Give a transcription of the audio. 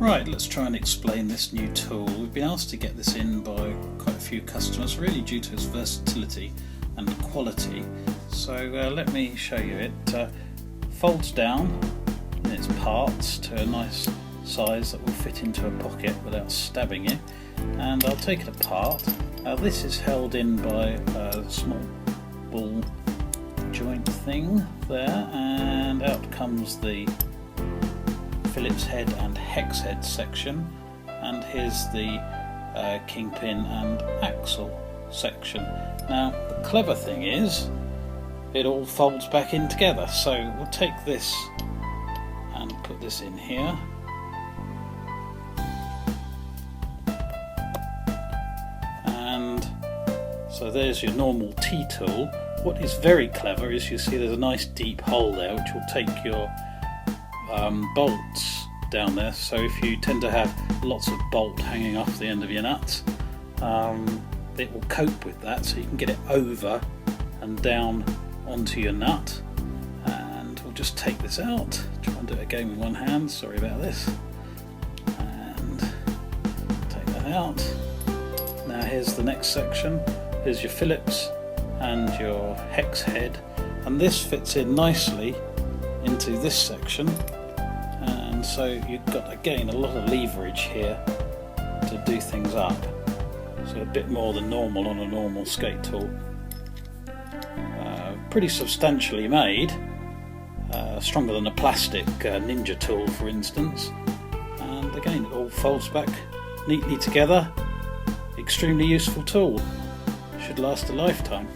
Right, let's try and explain this new tool. We've been asked to get this in by quite a few customers, really due to its versatility and quality. So let me show you. It folds down in its parts to a nice size that will fit into a pocket without stabbing you. And I'll take it apart. This is held in by a small ball joint thing there, and out comes the Phillips head and hex head section, and here's the kingpin and axle section. Now the clever thing is it all folds back in together, so we'll take this and put this in here, and so there's your normal T-tool. What is very clever is you see there's a nice deep hole there which will take your bolts down there, so if you tend to have lots of bolt hanging off the end of your nuts, it will cope with that, so you can get it over and down onto your nut. And we'll just take this out, try and do it again with one hand, sorry about this, and take that out. Now here's the next section. Here's your Phillips and your hex head, and this fits in nicely into this section, and so you've got again a lot of leverage here to do things up, so a bit more than normal on a normal skate tool. Pretty substantially made, stronger than a plastic Ninja tool for instance, and again it all folds back neatly together. Extremely useful tool, should last a lifetime.